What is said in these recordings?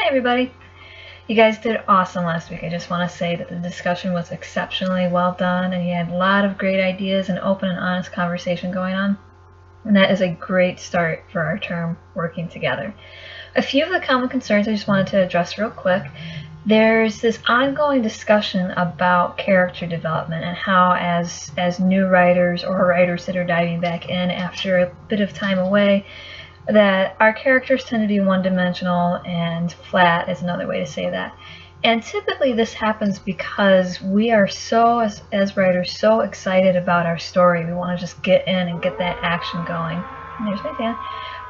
Hi everybody! You guys did awesome last week. I just want to say that the discussion was exceptionally well done and you had a lot of great ideas and open and honest conversation going on. And that is a great start for our term working together. A few of the common concerns I just wanted to address real quick. There's this ongoing discussion about character development and how as new writers or writers that are diving back in after a bit of time away, that our characters tend to be one-dimensional and flat is another way to say that. And typically this happens because we are so, as writers, so excited about our story. We want to just get in and get that action going. And there's my fan.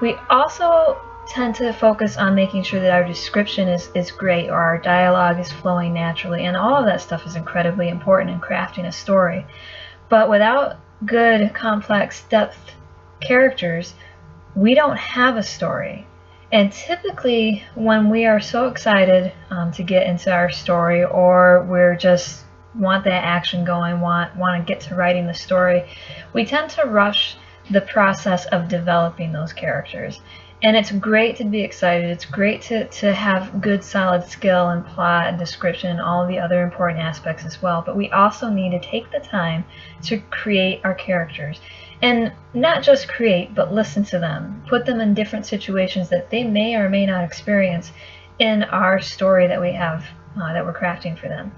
We also tend to focus on making sure that our description is great or our dialogue is flowing naturally. And all of that stuff is incredibly important in crafting a story. But without good, complex, depth characters, we don't have a story. And typically when we are so excited to get into our story, or we're just want that action going, want to get to writing the story, we tend to rush the process of developing those characters. And it's great to be excited. It's great to have good solid skill and plot and description and all of the other important aspects as well. But we also need to take the time to create our characters. And not just create, but listen to them. Put them in different situations that they may or may not experience in our story that we have, that we're crafting for them.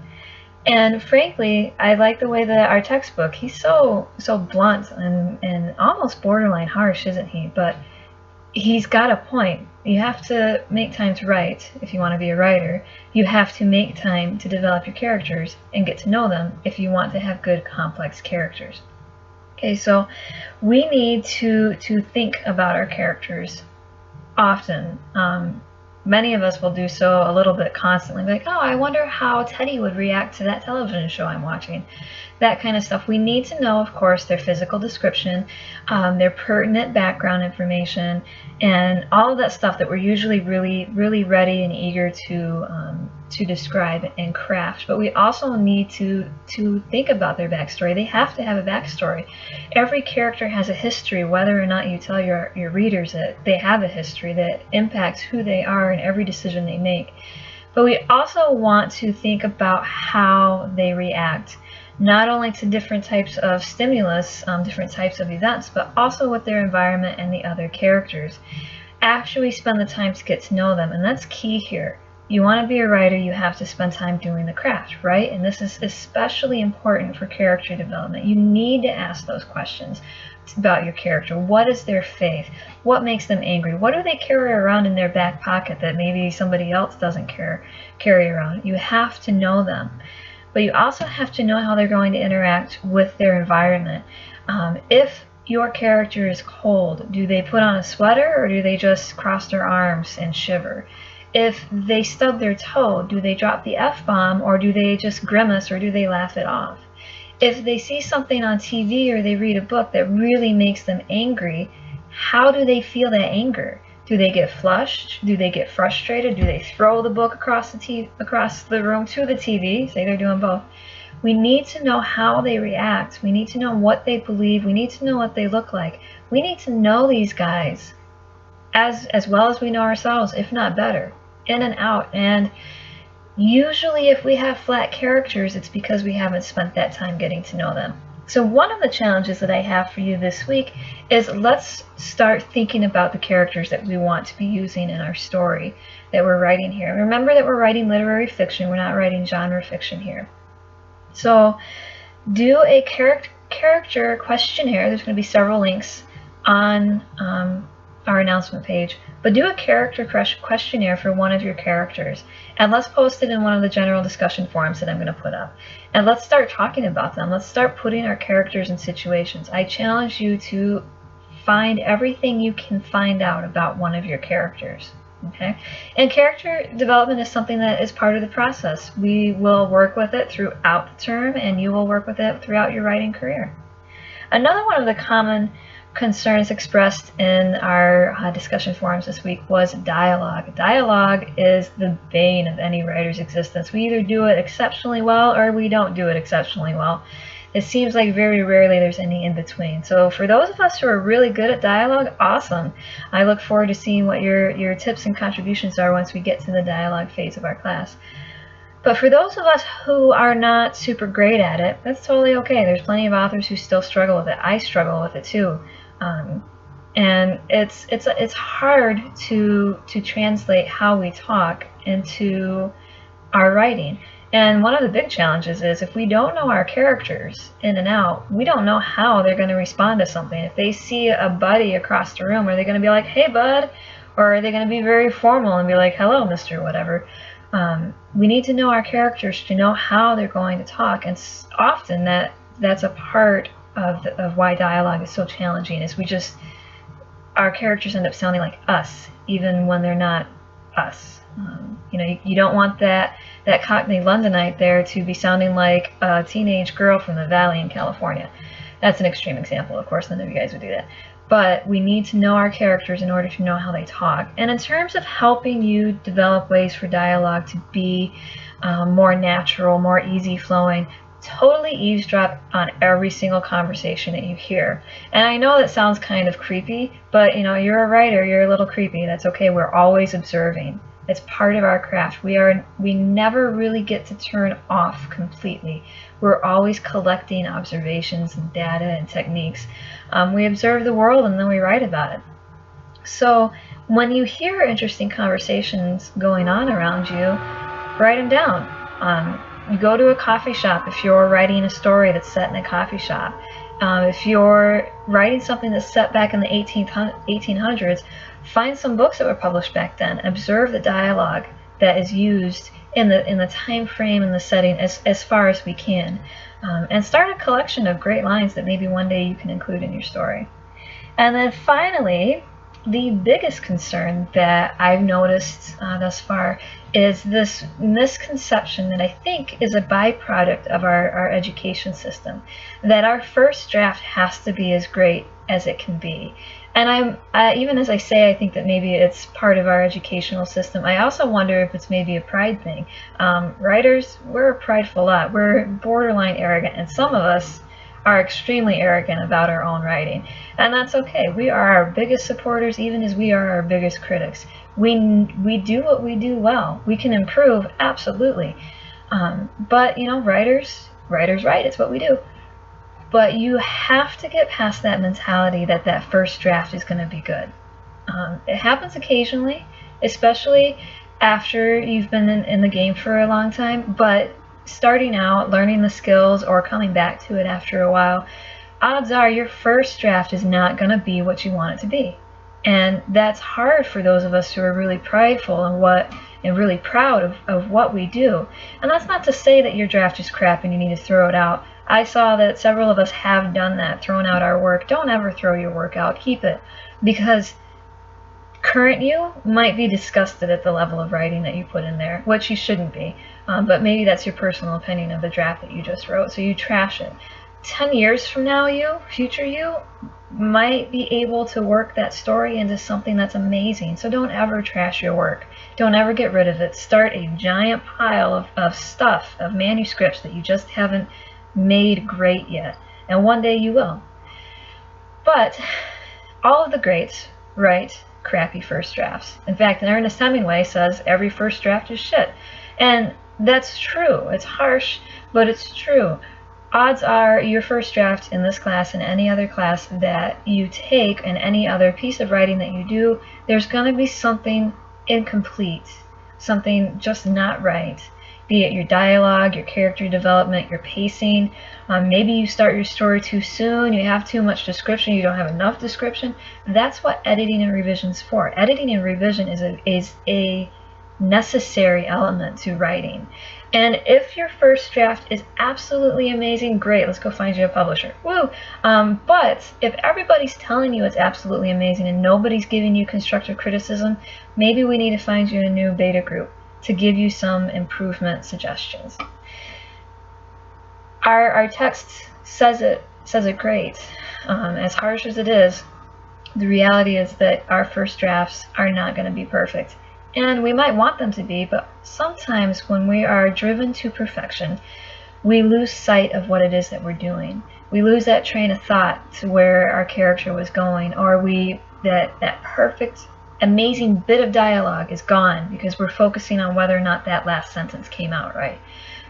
And frankly, I like the way that our textbook, he's so blunt and almost borderline harsh, isn't he? But he's got a point. You have to make time to write if you want to be a writer. You have to make time to develop your characters and get to know them if you want to have good, complex characters. Okay, so we need to think about our characters often. Many of us will do so a little bit constantly, like, oh, I wonder how Teddy would react to that television show I'm watching. That kind of stuff. We need to know, of course, their physical description, their pertinent background information, and all of that stuff that we're usually really ready and eager to describe and craft. But we also need to think about their backstory. They have to have a backstory. Every character has a history, whether or not you tell your readers that they have a history that impacts who they are and every decision they make. But we also want to think about how they react, not only to different types of stimulus, different types of events, but also with their environment and the other characters. After we spend the time to get to know them, and that's key here. You want to be a writer, you have to spend time doing the craft, right? And this is especially important for character development. You need to ask those questions about your character. What is their faith? What makes them angry? What do they carry around in their back pocket that maybe somebody else doesn't carry around? You have to know them. But you also have to know how they're going to interact with their environment. If your character is cold, do they put on a sweater or do they just cross their arms and shiver? If they stub their toe, do they drop the F-bomb or do they just grimace or do they laugh it off? If they see something on TV or they read a book that really makes them angry, how do they feel that anger? Do they get flushed? Do they get frustrated? Do they throw the book across the room to the TV? Say they're doing both. We need to know how they react. We need to know what they believe. We need to know what they look like. We need to know these guys as well as we know ourselves, if not better, in and out. And usually if we have flat characters, it's because we haven't spent that time getting to know them. So one of the challenges that I have for you this week is let's start thinking about the characters that we want to be using in our story that we're writing here. Remember that we're writing literary fiction, we're not writing genre fiction here. So do a character questionnaire. There's going to be several links on our announcement page, but do a character questionnaire for one of your characters and let's post it in one of the general discussion forums that I'm going to put up, and let's start talking about them. Let's start putting our characters in situations. I challenge you to find everything you can find out about one of your characters. Okay, and character development is something that is part of the process. We will work with it throughout the term and you will work with it throughout your writing career. Another one of the common concerns expressed in our discussion forums this week was dialogue. Dialogue is the bane of any writer's existence. We either do it exceptionally well or we don't do it exceptionally well. It seems like very rarely there's any in between. So for those of us who are really good at dialogue, awesome. I look forward to seeing what your tips and contributions are once we get to the dialogue phase of our class. But for those of us who are not super great at it, that's totally okay. There's plenty of authors who still struggle with it. I struggle with it too. And it's hard to translate how we talk into our writing. And one of the big challenges is if we don't know our characters in and out, we don't know how they're going to respond to something. If they see a buddy across the room, are they going to be like, "Hey, bud," or are they going to be very formal and be like, "Hello, Mr. Whatever"? We need to know our characters to know how they're going to talk, and often that's a part of why dialogue is so challenging. Is our characters end up sounding like us, even when they're not us. You don't want that Cockney Londonite there to be sounding like a teenage girl from the Valley in California. That's an extreme example, of course. None of you guys would do that. But we need to know our characters in order to know how they talk. And in terms of helping you develop ways for dialogue to be more natural, more easy flowing, totally eavesdrop on every single conversation that you hear. And I know that sounds kind of creepy, but you're a writer, you're a little creepy. That's okay. We're always observing. It's part of our craft. We never really get to turn off completely. We're always collecting observations and data and techniques. We observe the world and then we write about it. So when you hear interesting conversations going on around you, write them down. You go to a coffee shop if you're writing a story that's set in a coffee shop. If you're writing something that's set back in the 1800s, find some books that were published back then. Observe the dialogue that is used in the time frame and the setting as far as we can. And start a collection of great lines that maybe one day you can include in your story. And then finally, the biggest concern that I've noticed thus far is this misconception that I think is a byproduct of our education system, that our first draft has to be as great as it can be. And even as I say, I think that maybe it's part of our educational system, I also wonder if it's maybe a pride thing. Writers, we're a prideful lot. We're borderline arrogant, and some of us are extremely arrogant about our own writing. And that's okay. We are our biggest supporters, even as we are our biggest critics. We do what we do well. We can improve, absolutely. But, writers write. It's what we do. But you have to get past that mentality that first draft is going to be good. It happens occasionally, especially after you've been in the game for a long time. But starting out, learning the skills, or coming back to it after a while, odds are your first draft is not going to be what you want it to be. And that's hard for those of us who are really prideful and really proud of what we do. And that's not to say that your draft is crap and you need to throw it out. I saw that several of us have done that, thrown out our work. Don't ever throw your work out. Keep it. Because current you might be disgusted at the level of writing that you put in there, which you shouldn't be. But maybe that's your personal opinion of the draft that you just wrote, so you trash it. 10 years from now, future you, might be able to work that story into something that's amazing. So don't ever trash your work. Don't ever get rid of it. Start a giant pile of stuff, of manuscripts that you just haven't made great yet. And one day you will. But all of the greats write crappy first drafts. In fact, Ernest Hemingway says every first draft is shit. And that's true. It's harsh, but it's true. Odds are your first draft in this class and any other class that you take and any other piece of writing that you do, there's going to be something incomplete, something just not right. Be it your dialogue, your character development, your pacing. Maybe you start your story too soon, you have too much description, you don't have enough description. That's what editing and revision is for. Editing and revision is a necessary element to writing. And if your first draft is absolutely amazing, great, let's go find you a publisher. Woo! But if everybody's telling you it's absolutely amazing and nobody's giving you constructive criticism, maybe we need to find you a new beta group to give you some improvement suggestions. Our text says it great. As harsh as it is, the reality is that our first drafts are not going to be perfect. And we might want them to be, but sometimes when we are driven to perfection, we lose sight of what it is that we're doing. We lose that train of thought to where our character was going, or that perfect, amazing bit of dialogue is gone because we're focusing on whether or not that last sentence came out right.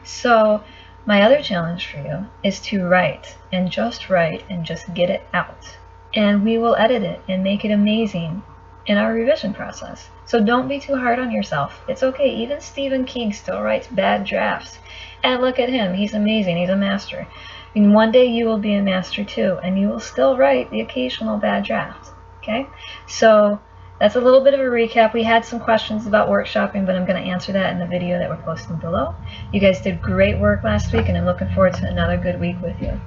So my other challenge for you is to write and just get it out. And we will edit it and make it amazing in our revision process. So don't be too hard on yourself. It's okay. Even Stephen King still writes bad drafts. And look at him. He's amazing. He's a master. And one day you will be a master too, and you will still write the occasional bad draft. Okay? So that's a little bit of a recap. We had some questions about workshopping, but I'm going to answer that in the video that we're posting below. You guys did great work last week, and I'm looking forward to another good week with you.